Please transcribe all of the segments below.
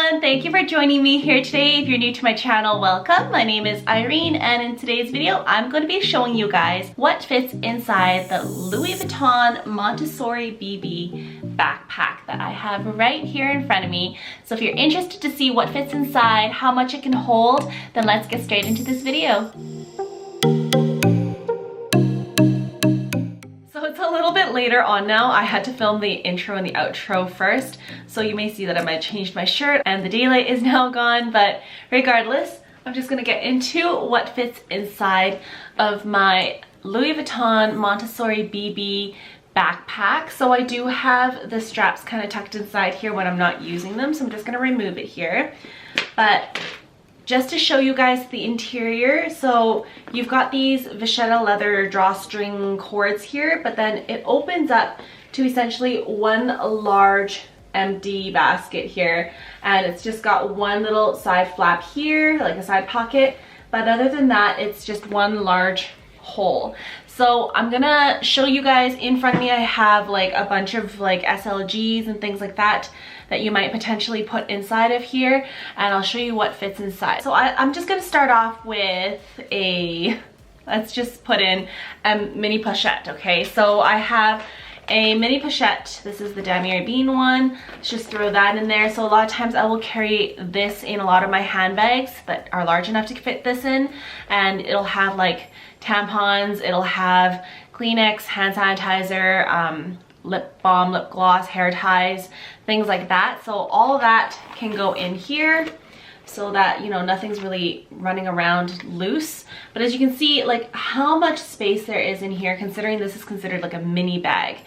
everyone, thank you for joining me here today. If you're new to my channel, welcome. My name is Irene, and in today's video I'm going to be showing you guys what fits inside the Louis Vuitton Montsouris BB backpack that I have right here in front of me. So if you're interested to see what fits inside, how much it can hold, then let's get straight into this video. It's a little bit later on now. I had to film the intro and the outro first, so you may see that I might have changed my shirt and the daylight is now gone, but regardless, I'm just gonna get into what fits inside of my Louis Vuitton Montsouris BB backpack. So I do have the straps kind of tucked inside here when I'm not using them, so I'm just gonna remove it here. But just to show you guys the interior, so you've got these vachetta leather drawstring cords here, but then it opens up to essentially one large empty basket here, and it's just got one little side flap here, like a side pocket, but other than that it's just one large hole. So I'm gonna show you guys. In front of me I have like a bunch of like SLGs and things like that you might potentially put inside of here, and I'll show you what fits inside. So I'm just gonna start off with let's just put in a mini pochette, okay? So I have a mini pochette. This is the damier bean one. Let's just throw that in there. So a lot of times I will carry this in a lot of my handbags that are large enough to fit this in, and it'll have like tampons, it'll have Kleenex, hand sanitizer, lip balm, lip gloss, hair ties, things like that. So all of that can go in here so that, you know, nothing's really running around loose. But as you can see, like how much space there is in here, considering this is considered like a mini bag.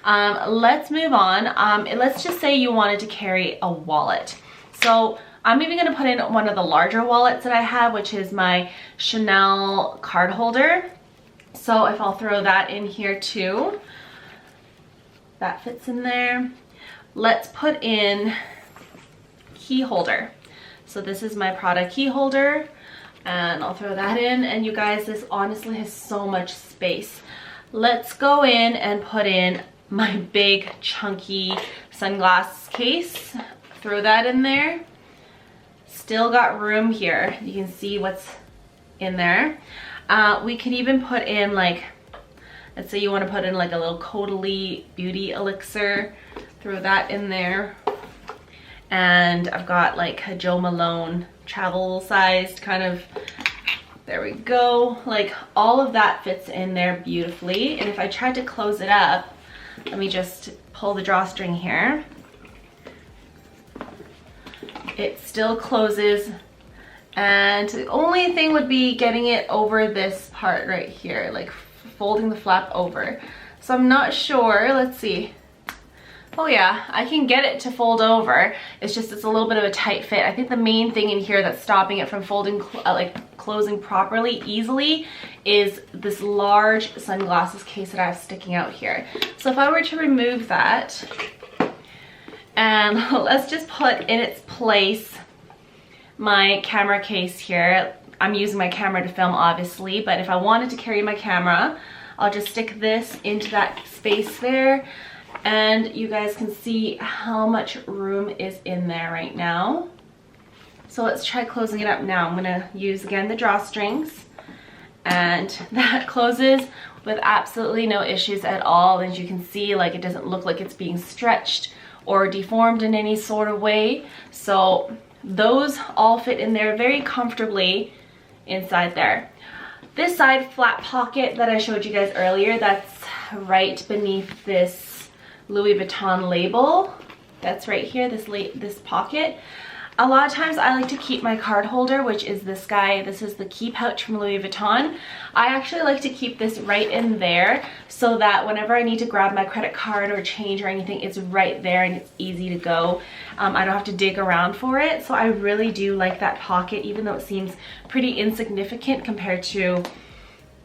Let's move on. Let's just say you wanted to carry a wallet. So I'm even gonna put in one of the larger wallets that I have, which is my Chanel card holder. So if I'll throw that in here too, that fits in there. Let's put in key holder. So this is my Prada key holder, and I'll throw that in. And you guys, this honestly has so much space. Let's go in and put in my big chunky sunglass case. Throw that in there. Still got room here. You can see what's in there. We could even put in like, let's say you want to put in like a little Caudalie beauty elixir. Throw that in there. And I've got like a Joe Malone travel sized kind of, there we go. Like all of that fits in there beautifully. And if I tried to close it up, let me just pull the drawstring here. It still closes, and the only thing would be getting it over this part right here, like folding the flap over. So I'm not sure. Let's see. Oh yeah, I can get it to fold over. It's just, it's a little bit of a tight fit. I think the main thing in here that's stopping it from folding, closing properly easily, is this large sunglasses case that I have sticking out here. So if I were to remove that, and let's just put in its place my camera case here. I'm using my camera to film obviously, but if I wanted to carry my camera, I'll just stick this into that space there, and you guys can see how much room is in there right now. So let's try closing it up now. I'm gonna use again the drawstrings, and that closes with absolutely no issues at all. As you can see, like it doesn't look like it's being stretched or deformed in any sort of way. So those all fit in there very comfortably inside there. This side flap pocket that I showed you guys earlier, that's right beneath this Louis Vuitton label. That's right here, this pocket. A lot of times I like to keep my card holder, which is this guy. This is the key pouch from Louis Vuitton. I actually like to keep this right in there so that whenever I need to grab my credit card or change or anything, it's right there and it's easy to go. I don't have to dig around for it. So I really do like that pocket, even though it seems pretty insignificant compared to,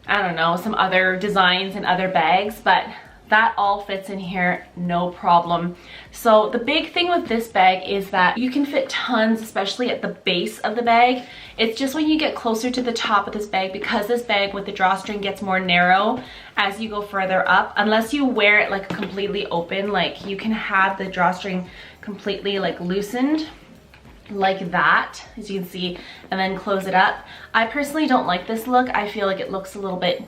I don't know, some other designs and other bags, but that all fits in here, no problem. So the big thing with this bag is that you can fit tons, especially at the base of the bag. It's just when you get closer to the top of this bag, because this bag with the drawstring gets more narrow as you go further up, unless you wear it like completely open, like you can have the drawstring completely like loosened. like that, as you can see, and then close it up. I personally don't like this look. I feel like it looks a little bit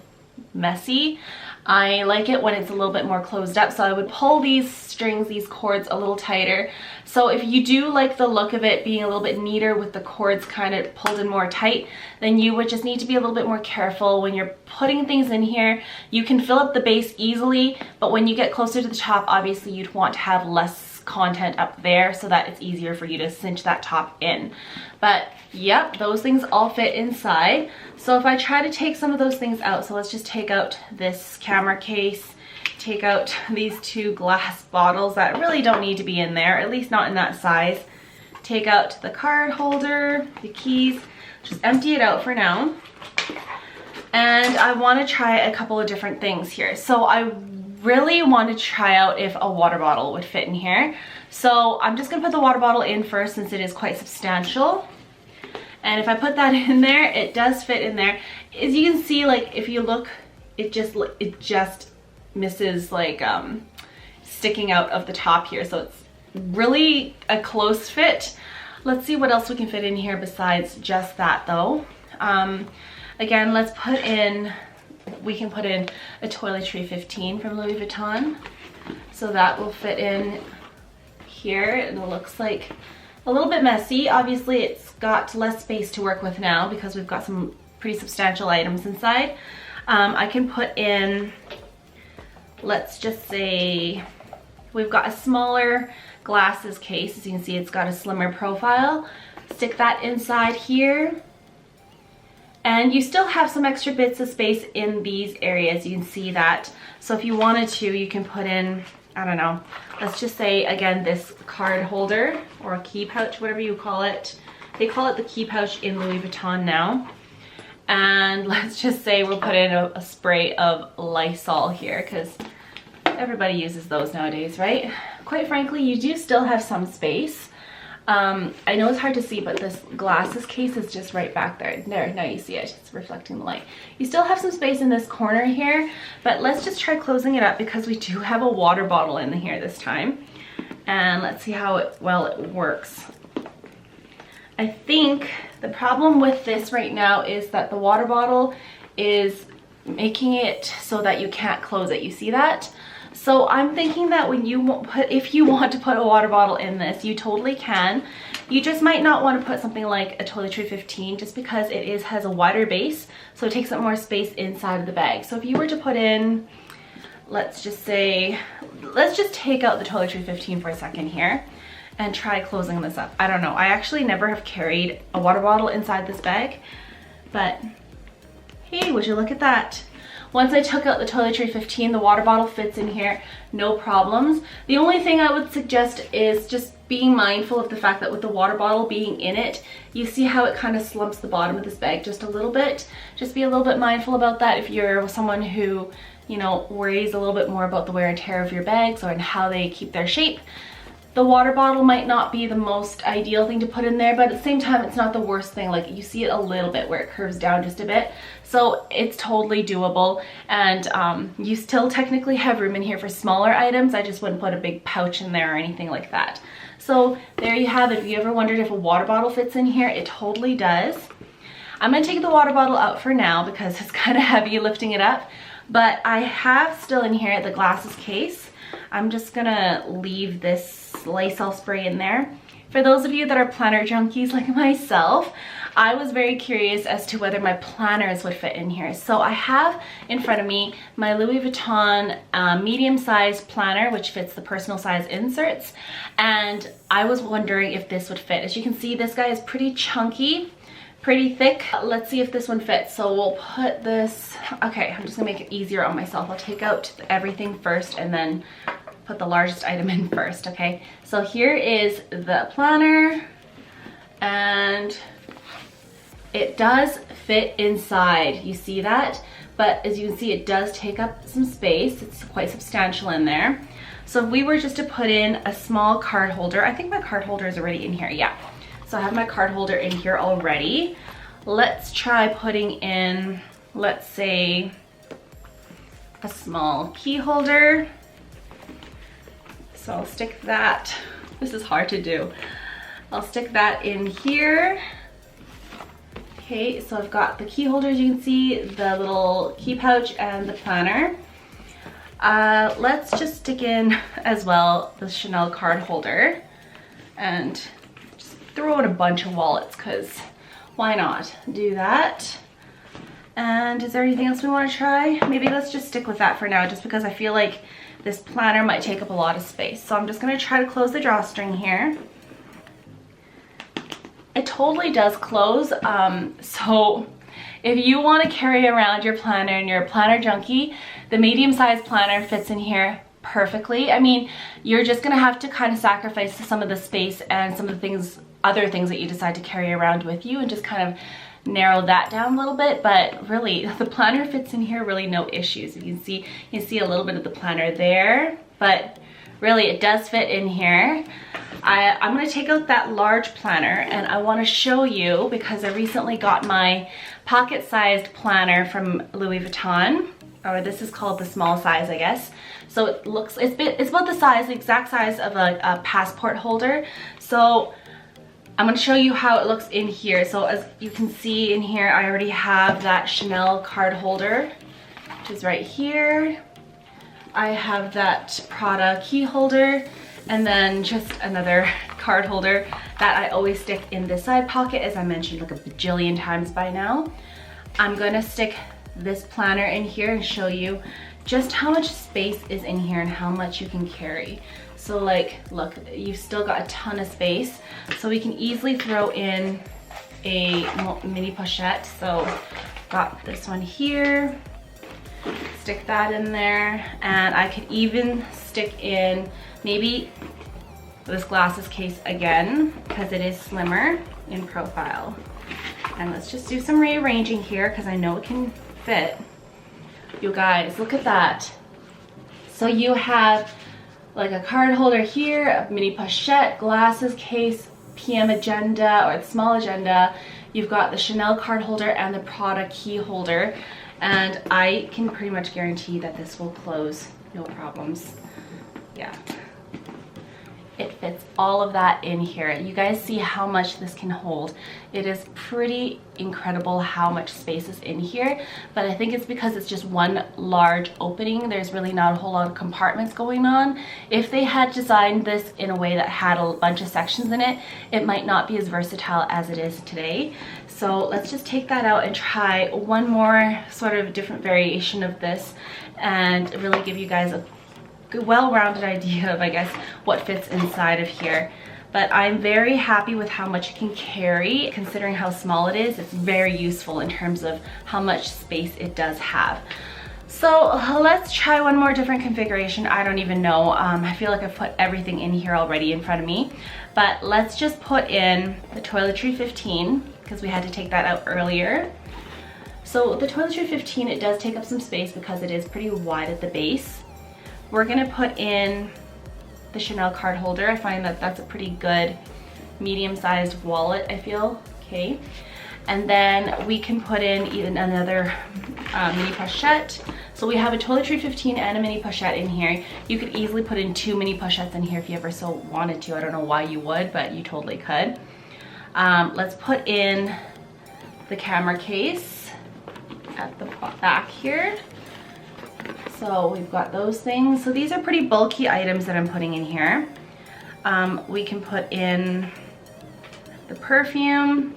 messy. I like it when it's a little bit more closed up, so I would pull these strings, these cords a little tighter. So if you do like the look of it being a little bit neater with the cords kind of pulled in more tight, then you would just need to be a little bit more careful when you're putting things in here. You can fill up the base easily, but when you get closer to the top, obviously you'd want to have less content up there so that it's easier for you to cinch that top in. But yep, those things all fit inside. So if I try to take some of those things out, so let's just take out this camera case, take out these two glass bottles that really don't need to be in there, at least not in that size. Take out the card holder, the keys, just empty it out for now. And I want to try a couple of different things here. So I really want to try out if a water bottle would fit in here. So I'm just gonna put the water bottle in first since it is quite substantial. And if I put that in there, it does fit in there. As you can see, like if you look, it just misses like sticking out of the top here. So it's really a close fit. Let's see what else we can fit in here besides just that though. Again, let's put in, we can put in a toiletry 15 from Louis Vuitton. So that will fit in here, and it looks like a little bit messy. Obviously it's got less space to work with now because we've got some pretty substantial items inside. I can put in, let's just say, we've got a smaller glasses case. As you can see, it's got a slimmer profile. Stick that inside here. And you still have some extra bits of space in these areas. You can see that. So if you wanted to, you can put in, I don't know, let's just say, again, this card holder or a key pouch, whatever you call it. They call it the key pouch in Louis Vuitton now. And let's just say we'll put in a spray of Lysol here because everybody uses those nowadays, right? Quite frankly, you do still have some space. I know it's hard to see, but this glasses case is just right back there. There, now you see it. It's reflecting the light. You still have some space in this corner here, but let's just try closing it up because we do have a water bottle in here this time. And let's see how well it works. I think the problem with this right now is that the water bottle is making it so that you can't close it. You see that? So I'm thinking that when you if you want to put a water bottle in this, you totally can. You just might not want to put something like a toiletry 15 just because it has a wider base, so it takes up more space inside of the bag. So if you were to put in, let's just say, let's just take out the toiletry 15 for a second here and try closing this up. I don't know. I actually never have carried a water bottle inside this bag, but hey, would you look at that? Once I took out the toiletry 15, the water bottle fits in here, no problems. The only thing I would suggest is just being mindful of the fact that with the water bottle being in it, you see how it kind of slumps the bottom of this bag just a little bit. Just be a little bit mindful about that if you're someone who, you know, worries a little bit more about the wear and tear of your bags or and how they keep their shape. The water bottle might not be the most ideal thing to put in there, but at the same time, it's not the worst thing. Like you see it a little bit where it curves down just a bit. So it's totally doable. And you still technically have room in here for smaller items. I just wouldn't put a big pouch in there or anything like that. So there you have it. If you ever wondered if a water bottle fits in here, it totally does. I'm gonna take the water bottle out for now because it's kind of heavy lifting it up. But I have still in here the glasses case. I'm just gonna leave this Lysol spray in there. For those of you that are planner junkies like myself, I was very curious as to whether my planners would fit in here. So I have in front of me my Louis Vuitton medium-sized planner, which fits the personal size inserts. And I was wondering if this would fit. As you can see, this guy is pretty chunky, pretty thick. Let's see if this one fits. So we'll put this, okay, I'm just gonna make it easier on myself. I'll take out everything first and then put the largest item in first, okay? So here is the planner, and it does fit inside. You see that? But as you can see, it does take up some space. It's quite substantial in there. So if we were just to put in a small card holder, I think my card holder is already in here, yeah. So I have my card holder in here already. Let's try putting in, let's say, a small key holder. So I'll stick that, this is hard to do. I'll stick that in here. Okay, so I've got the key holders, you can see, the little key pouch and the planner. Let's just stick in as well the Chanel card holder and just throw in a bunch of wallets, because why not do that? And is there anything else we want to try? Maybe let's just stick with that for now, just because I feel like this planner might take up a lot of space. So I'm just going to try to close the drawstring here. It totally does close, so if you want to carry around your planner and you're a planner junkie, the medium-sized planner fits in here perfectly. I mean, you're just gonna have to kind of sacrifice some of the space and some of the things, other things that you decide to carry around with you, and just kind of narrow that down a little bit. But really, the planner fits in here, really no issues. You can see a little bit of the planner there, but really it does fit in here. I'm going to take out that large planner, and I want to show you, because I recently got my pocket-sized planner from Louis Vuitton, or this is called the small size, I guess. So it's about the size, the exact size of a passport holder. So I'm going to show you how it looks in here. So as you can see in here, I already have that Chanel card holder, which is right here. I have that Prada key holder, and then just another card holder that I always stick in this side pocket, as I mentioned like a bajillion times by now. I'm gonna stick this planner in here and show you just how much space is in here and how much you can carry. So like, look, you've still got a ton of space. So we can easily throw in a mini pochette. So got this one here, stick that in there, and I could even stick in maybe this glasses case again, because it is slimmer in profile. And let's just do some rearranging here, because I know it can fit. You guys, look at that. So you have like a card holder here, a mini pochette, glasses case, PM agenda or the small agenda. You've got the Chanel card holder and the Prada key holder. And I can pretty much guarantee that this will close, no problems. Yeah. It fits all of that in here. You guys see how much this can hold. It is pretty incredible how much space is in here, but I think it's because it's just one large opening. There's really not a whole lot of compartments going on. If they had designed this in a way that had a bunch of sections in it, it might not be as versatile as it is today. So let's just take that out and try one more sort of different variation of this and really give you guys a well-rounded idea of, I guess, what fits inside of here. But I'm very happy with how much it can carry. Considering how small it is, it's very useful in terms of how much space it does have. So let's try one more different configuration. I don't even know. I feel like I've put everything in here already in front of me. But let's just put in the toiletry 15, because we had to take that out earlier. So the toiletry 15, it does take up some space because it is pretty wide at the base. We're gonna put in the Chanel card holder. I find that that's a pretty good medium-sized wallet, I feel, okay. And then we can put in even another mini pochette. So we have a toiletry 15 and a mini pochette in here. You could easily put in 2 mini pochettes in here if you ever so wanted to. I don't know why you would, but you totally could. Let's put in the camera case at the back here. So we've got those things. So these are pretty bulky items that I'm putting in here. We can put in the perfume.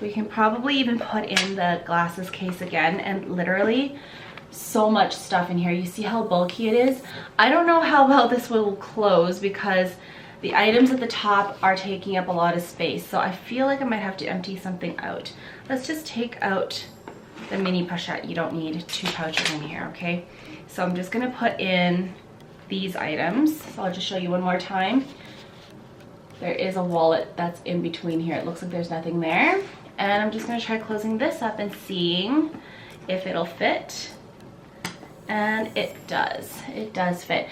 We can probably even put in the glasses case again, and literally so much stuff in here. You see how bulky it is? I don't know how well this will close because the items at the top are taking up a lot of space. So I feel like I might have to empty something out. Let's just take out the mini pochette. You don't need 2 pouches in here, okay? So I'm just gonna put in these items. So I'll just show you one more time. There is a wallet that's in between here. It looks like there's nothing there. And I'm just gonna try closing this up and seeing if it'll fit. And it does fit.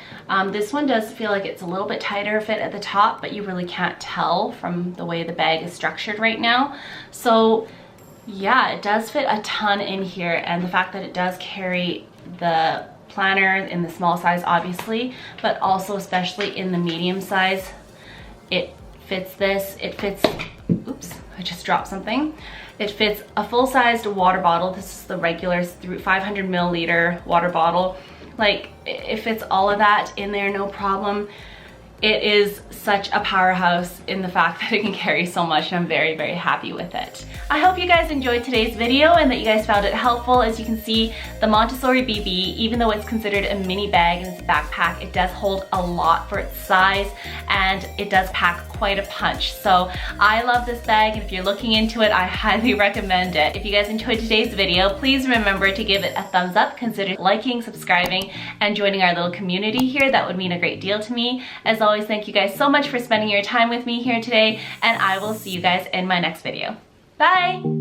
This one does feel like it's a little bit tighter fit at the top, but you really can't tell from the way the bag is structured right now. So yeah, it does fit a ton in here, and the fact that it does carry the planner in the small size obviously, but also especially in the medium size, it fits this. It fits, oops, I just dropped something. It fits a full-sized water bottle. This is the regular 500 milliliter water bottle. Like, it fits all of that in there, no problem. It is such a powerhouse in the fact that it can carry so much, and I'm very, very happy with it. I hope you guys enjoyed today's video and that you guys found it helpful. As you can see, the Montsouris BB, even though it's considered a mini bag and it's a backpack, it does hold a lot for its size, and it does pack quite a punch. So I love this bag, and if you're looking into it, I highly recommend it. If you guys enjoyed today's video, please remember to give it a thumbs up, consider liking, subscribing, and joining our little community here. That would mean a great deal to me. As always, thank you guys so much for spending your time with me here today, and I will see you guys in my next video. Bye!